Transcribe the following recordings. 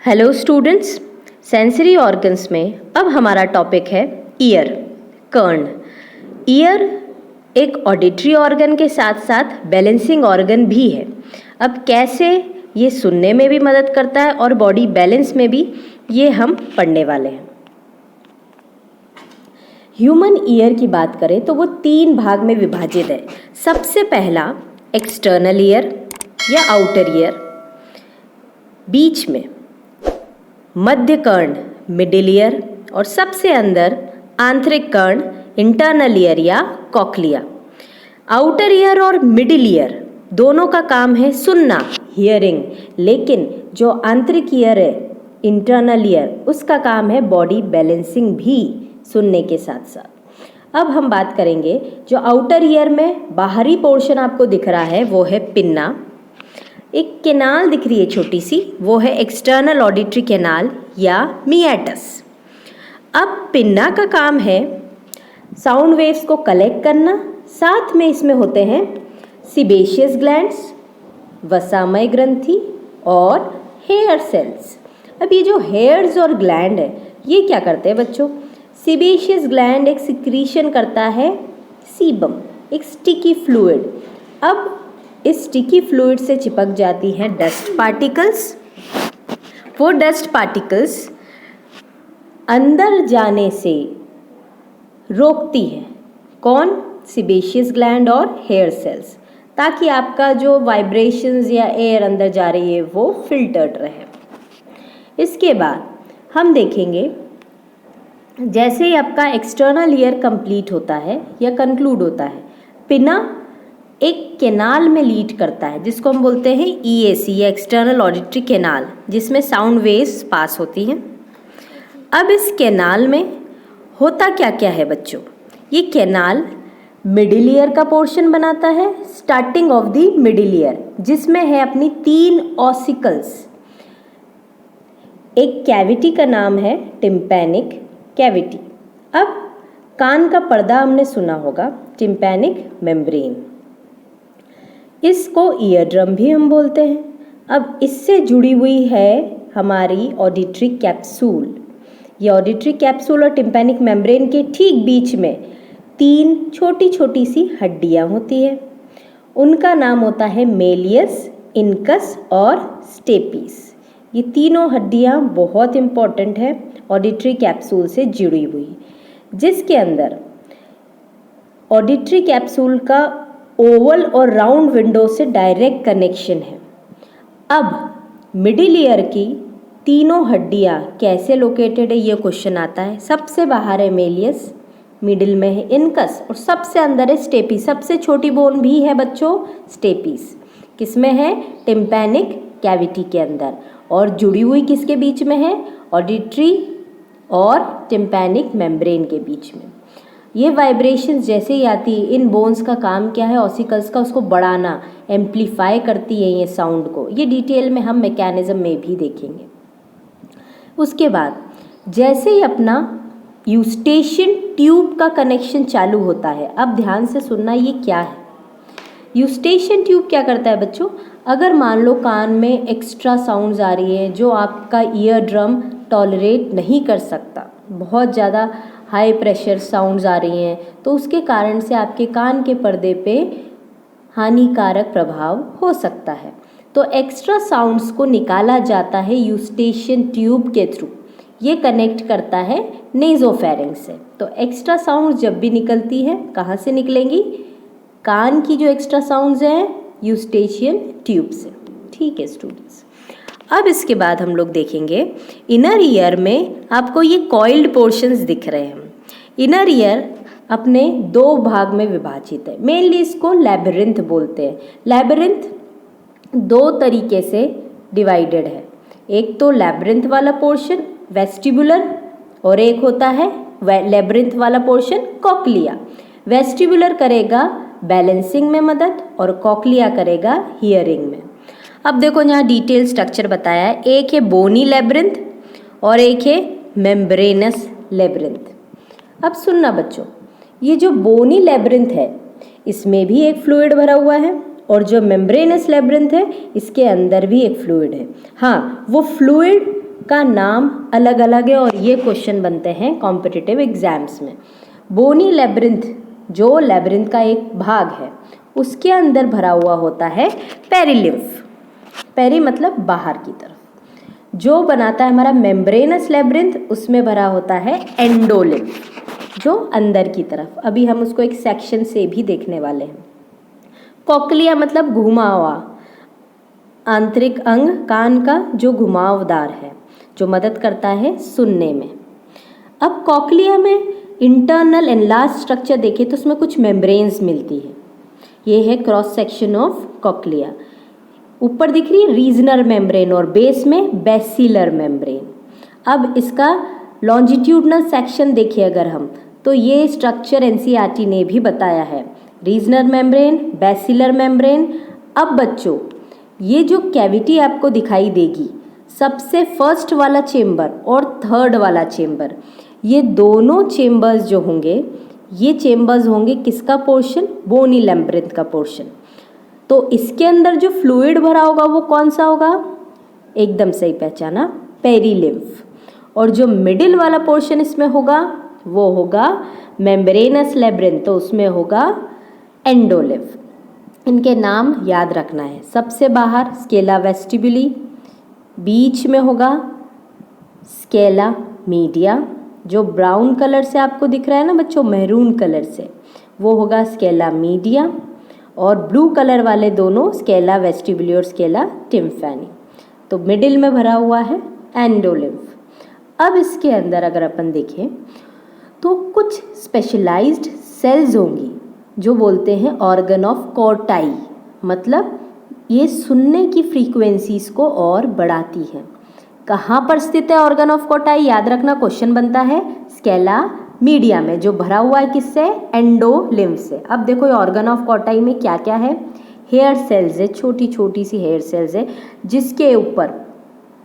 Hello students, sensory organs में अब हमारा टॉपिक है ईयर, कर्ण। ईयर एक ऑडिटरी ऑर्गन के साथ साथ बैलेंसिंग ऑर्गन भी है। अब कैसे ये सुनने में भी मदद करता है और बॉडी बैलेंस में भी, ये हम पढ़ने वाले हैं। ह्यूमन ईयर की बात करें तो वो 3 भाग में विभाजित है। सबसे पहला एक्सटर्नल ईयर या आउटर ईयर, बीच में मध्य कर्ण मिडिल ईयर और सबसे अंदर आंतरिक कर्ण इंटरनल ईयर या कॉक्लिया। आउटर ईयर और मिडिल ईयर दोनों का काम है सुनना, हियरिंग, लेकिन जो आंतरिक ईयर है इंटरनल ईयर, उसका काम है बॉडी बैलेंसिंग भी सुनने के साथ साथ। अब हम बात करेंगे जो आउटर ईयर में बाहरी पोर्शन आपको दिख रहा है वो है पिन्ना। एक कैनाल दिख रही है छोटी सी, वो है एक्सटर्नल ऑडिटरी कैनाल या मियाटस। अब पिन्ना का काम है साउंड वेव्स को कलेक्ट करना, साथ में इसमें होते हैं सीबेशियस ग्लैंड्स, वसामय ग्रंथि और हेयर सेल्स। अब ये जो हेयर्स और ग्लैंड है ये क्या करते हैं बच्चों? सीबेशियस ग्लैंड एक सिक्रीशन करता है सीबम, एक स्टिकी फ्लूइड। अब इस स्टिकी फ्लूइड से चिपक जाती हैं डस्ट पार्टिकल्स। वो डस्ट पार्टिकल्स अंदर जाने से रोकती है कौन? सीबेशियस ग्लैंड और हेयर सेल्स, ताकि आपका जो वाइब्रेशंस या एयर अंदर जा रही है वो फिल्टर्ड रहे। इसके बाद हम देखेंगे जैसे ही आपका एक्सटर्नल ईयर कंप्लीट होता है या कंक्लूड होता है, पिना एक कैनाल में लीड करता है जिसको हम बोलते हैं ईएसी या एक्सटर्नल ऑडिटरी कैनाल, जिसमें साउंड वेव्स पास होती हैं। अब इस कैनाल में होता क्या क्या है बच्चों? ये कैनाल मिडिल ईयर का पोर्शन बनाता है, starting of the middle ear, जिसमें है अपनी 3 ऑसिकल्स। एक कैविटी का नाम है टिम्पैनिक कैविटी। अब कान का पर्दा हमने सुना होगा, टिम्पैनिक मेम्ब्रेन, इसको ईयर ड्रम भी हम बोलते हैं। अब इससे जुड़ी हुई है हमारी ऑडिटरी कैप्सूल। ये ऑडिटरी कैप्सूल और टिम्पैनिक मेम्ब्रेन के ठीक बीच में 3 छोटी छोटी सी हड्डियां होती है। उनका नाम होता है मेलियस, इनकस और स्टेपीस। ये तीनों हड्डियां बहुत इंपॉर्टेंट है ऑडिटरी कैप्सूल से जुड़ी हुई, जिसके अंदर ऑडिटरी कैप्सूल का ओवल और राउंड विंडो से डायरेक्ट कनेक्शन है। अब मिडिल ईयर की तीनों हड्डियां कैसे लोकेटेड है ये क्वेश्चन आता है। सबसे बाहर है मेलियस, मिडिल में है इनकस और सबसे अंदर है स्टेपीस। सबसे छोटी बोन भी है बच्चों स्टेपीस, किसमें है? टिम्पैनिक कैविटी के अंदर। और जुड़ी हुई किसके बीच में है? ऑडिटरी और टिम्पैनिक मेम्ब्रेन के बीच में। ये वाइब्रेशंस जैसे ही आती है, इन बोन्स का काम क्या है? ऑसिकल्स का, उसको बढ़ाना, एम्प्लीफाई करती है ये साउंड को। ये डिटेल में हम मैकेनिज्म में भी देखेंगे। उसके बाद जैसे ही अपना यूस्टेशियन ट्यूब का कनेक्शन चालू होता है, अब ध्यान से सुनना ये क्या है। यूस्टेशियन ट्यूब क्या करता है बच्चों? अगर मान लो कान में एक्स्ट्रा साउंड्स आ रही है जो आपका ईयर ड्रम टॉलरेट नहीं कर सकता, बहुत ज़्यादा हाई प्रेशर साउंड्स आ रही हैं, तो उसके कारण से आपके कान के पर्दे पे हानिकारक प्रभाव हो सकता है। तो एक्स्ट्रा साउंड्स को निकाला जाता है यूस्टेशियन ट्यूब के थ्रू। ये कनेक्ट करता है नेज़ोफेरिंक्स से। तो एक्स्ट्रा साउंड्स जब भी निकलती है, कहाँ से निकलेंगी? कान की जो एक्स्ट्रा साउंड्स हैं यूस्टेशियन ट्यूब से। ठीक है स्टूडेंट्स। अब इसके बाद हम लोग देखेंगे इनर ईयर में आपको ये कॉइल्ड पोर्शंस दिख रहे हैं। इनर ईयर अपने 2 भाग में विभाजित है। मेनली इसको लैबिरिंथ बोलते हैं। लैबिरिंथ 2 तरीके से डिवाइडेड है। एक तो लैबिरिंथ वाला पोर्शन वेस्टिबुलर और एक होता है लैबिरिंथ वाला पोर्शन कॉक्लिया। वेस्टिबुलर करेगा बैलेंसिंग में मदद और कॉक्लिया करेगा हियरिंग में। अब देखो यहाँ डिटेल स्ट्रक्चर बताया है। एक है बोनी लैबिरिंथ और एक है मेम्ब्रेनस लैबिरिंथ। अब सुनना बच्चों, ये जो बोनी लैबिरिंथ है इसमें भी एक फ्लूइड भरा हुआ है और जो मेम्ब्रेनस लैबिरिंथ है इसके अंदर भी एक फ्लूइड है। हाँ, वो फ्लूइड का नाम अलग अलग है और ये क्वेश्चन बनते हैं कॉम्पिटिटिव एग्जाम्स में। बोनी लेब्रिंथ, जो लेब्रिंथ का एक भाग है, उसके अंदर भरा हुआ होता है पेरिलिम्फ। पेरी मतलब बाहर की तरफ। जो बनाता है हमारा मेम्ब्रेनस लेब्रिंथ, उसमें भरा होता है एंडोलिम्फ, जो अंदर की तरफ। अभी हम उसको एक सेक्शन से भी देखने वाले हैं। कॉक्लिया मतलब घुमा हुआ आंतरिक अंग कान का, जो घुमावदार है, जो मदद करता है सुनने में। अब कॉक्लिया में इंटरनल एनलार्ज स्ट्रक्चर देखें तो उसमें कुछ मेम्ब्रेन्स मिलती है। ये है क्रॉस सेक्शन ऑफ कॉक्लिया। ऊपर दिख रही है रीजनल मेम्ब्रेन और बेस में बेसिलर मेम्ब्रेन। अब इसका लॉन्जिट्यूडनल सेक्शन देखिए अगर हम, तो ये स्ट्रक्चर एनसीईआरटी ने भी बताया है, रीजनल मेम्ब्रेन, बेसिलर मेम्ब्रेन। अब बच्चों, ये जो कैविटी आपको दिखाई देगी, सबसे फर्स्ट वाला चेम्बर और थर्ड वाला चेम्बर, ये दोनों चेम्बर्स जो होंगे, ये चेम्बर्स होंगे किसका पोर्शन? बोनी लेब्रिंथ का पोर्शन। तो इसके अंदर जो फ्लूइड भरा होगा वो कौन सा होगा? एकदम सही पहचाना, पेरिलिम्फ। और जो मिडिल वाला पोर्शन इसमें होगा वो होगा मेम्ब्रेनस लेब्रिंथ, तो उसमें होगा एंडोलिम्फ। इनके नाम याद रखना है। सबसे बाहर स्केला वेस्टिबुली, बीच में होगा स्केला मीडिया, जो ब्राउन कलर से आपको दिख रहा है ना बच्चों, मैरून कलर से, वो होगा स्केला मीडिया। और ब्लू कलर वाले दोनों स्केला वेस्टिबुली और स्केला टिम्फैनी। तो मिडिल में भरा हुआ है एंडोलिम्फ। अब इसके अंदर अगर अपन देखें तो कुछ स्पेशलाइज्ड सेल्स होंगी जो बोलते हैं ऑर्गन ऑफ कॉर्टाई, मतलब ये सुनने की फ्रीक्वेंसीज को और बढ़ाती है। कहाँ पर स्थित है ऑर्गन ऑफ कॉर्टाई? याद रखना, क्वेश्चन बनता है स्केला मीडिया में, जो भरा हुआ है किससे? एंडोलिम्फ से। अब देखो ये ऑर्गन ऑफ कॉर्टाई में क्या क्या है? हेयर सेल्स है, छोटी छोटी सी हेयर सेल्स है, जिसके ऊपर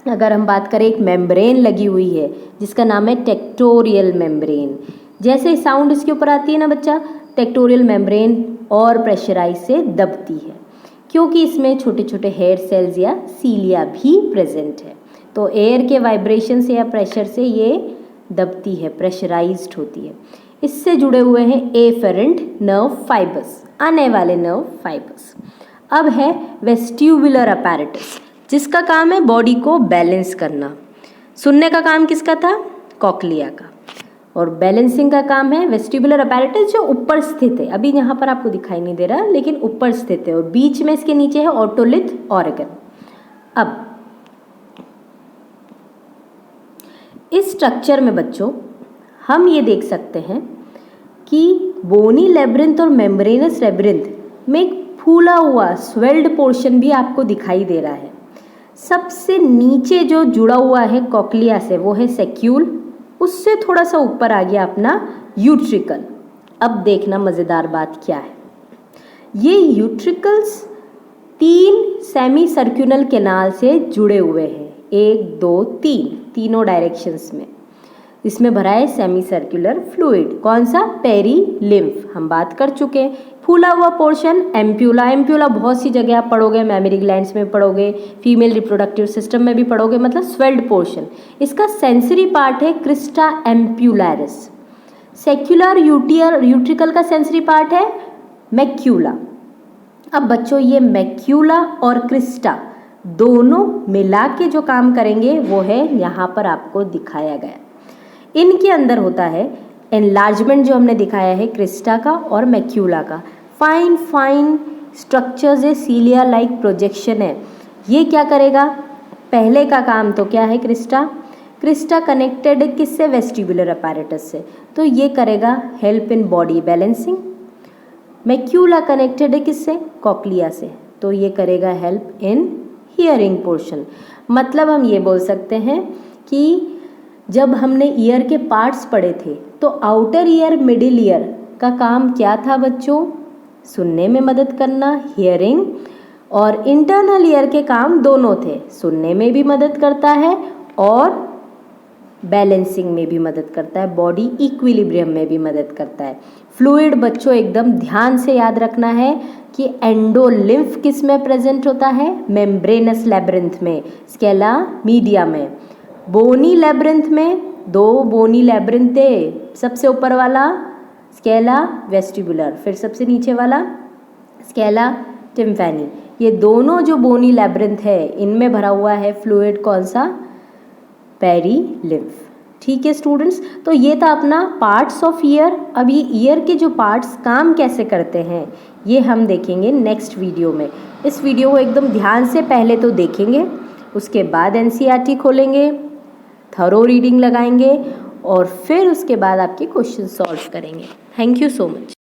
अगर हम बात करें एक मेम्ब्रेन लगी हुई है जिसका नाम है टेक्टोरियल मेम्ब्रेन। जैसे साउंड इसके ऊपर आती है ना बच्चा, टेक्टोरियल मेम्ब्रेन और प्रेशराइज से दबती है, क्योंकि इसमें छोटे छोटे हेयर सेल्स या सीलिया भी प्रेजेंट है। तो एयर के वाइब्रेशन से या प्रेशर से ये दबती है, प्रेशराइज्ड होती है। इससे जुड़े हुए हैं एफेरेंट नर्व फाइबर्स, आने वाले नर्व फाइबर्स। अब है वेस्टिब्युलर अपैरेटस, जिसका काम है बॉडी को बैलेंस करना। सुनने का काम किसका था? कॉक्लिया का। और बैलेंसिंग का काम है वेस्टिब्युलर अपैरेटस, जो ऊपर स्थित है। अभी यहाँ पर आपको दिखाई नहीं दे रहा, लेकिन ऊपर स्थित है। और बीच में इसके नीचे है ओटोलिथ ऑर्गन। अब इस स्ट्रक्चर में बच्चों हम ये देख सकते हैं कि बोनी लेब्रिंथ और मेम्ब्रेनस लेब्रिंथ में एक फूला हुआ स्वेल्ड पोर्शन भी आपको दिखाई दे रहा है। सबसे नीचे जो जुड़ा हुआ है कॉक्लिया से वो है सेक्यूल, उससे थोड़ा सा ऊपर आ गया अपना यूट्रिकल। अब देखना मज़ेदार बात क्या है, ये यूट्रिकल्स 3 सेमी सर्कुलर कैनाल से जुड़े हुए हैं, 1 2 3, तीनों डायरेक्शंस में। इसमें भरा है सेमी सर्कुलर फ्लूइड, कौन सा? पेरिलिम्फ, हम बात कर चुके हैं। फूला हुआ पोर्शन एम्प्यूला। एम्प्यूला बहुत सी जगह आप पढ़ोगे, मेमोरी ग्लैंड्स में पढ़ोगे, फीमेल रिप्रोडक्टिव सिस्टम में भी पढ़ोगे, मतलब स्वेल्ड पोर्शन। इसका सेंसरी पार्ट है क्रिस्टा एम्प्यूलैरिस। सेक्युलर यूट्रिकल का सेंसरी पार्ट है मैक्यूला। अब बच्चों ये मैक्यूला और क्रिस्टा दोनों मिला के जो काम करेंगे वो है यहाँ पर आपको दिखाया गया। इनके अंदर होता है एनलार्जमेंट, जो हमने दिखाया है क्रिस्टा का और मैक्यूला का। फाइन फाइन स्ट्रक्चर्स है, सीलिया लाइक प्रोजेक्शन है। ये क्या करेगा? पहले का काम तो क्या है? क्रिस्टा कनेक्टेड है किससे? वेस्टिब्युलर अपैरेटस से, तो ये करेगा help in body balancing. Macula connected है किससे? कॉक्लिया से, तो ये करेगा हेल्प इन हियरिंग पोर्शन। मतलब हम ये बोल सकते हैं कि जब हमने ईयर के पार्ट्स पढ़े थे तो आउटर ईयर मिडिल ईयर का काम क्या था बच्चों? सुनने में मदद करना, हियरिंग, और इंटरनल ईयर के काम दोनों थे, सुनने में भी मदद करता है और बैलेंसिंग में भी मदद करता है, बॉडी इक्विलिब्रियम में भी मदद करता है। फ्लूइड बच्चों एकदम ध्यान से याद रखना है कि एंडोलिम्फ किस में प्रेजेंट होता है? मेम्ब्रेनस लेब्रिंथ में, स्केला मीडिया में। बोनी लैब्रिंथ में 2 बोनी लैब्रिंथ थे, सबसे ऊपर वाला स्केला वेस्टिबुलर, फिर सबसे नीचे वाला स्केला टिम्पैनी। ये दोनों जो बोनी लैब्रिंथ है इनमें भरा हुआ है फ्लूइड कौन सा, पेरीलिम्फ। ठीक है स्टूडेंट्स, तो ये था अपना पार्ट्स ऑफ ईयर। अब ये ईयर के जो पार्ट्स काम कैसे करते हैं ये हम देखेंगे नेक्स्ट वीडियो में। इस वीडियो को एकदम ध्यान से पहले तो देखेंगे, उसके बाद एनसीईआरटी खोलेंगे, थरो रीडिंग लगाएंगे और फिर उसके बाद आपके क्वेश्चन सॉल्व करेंगे। Thank you so much.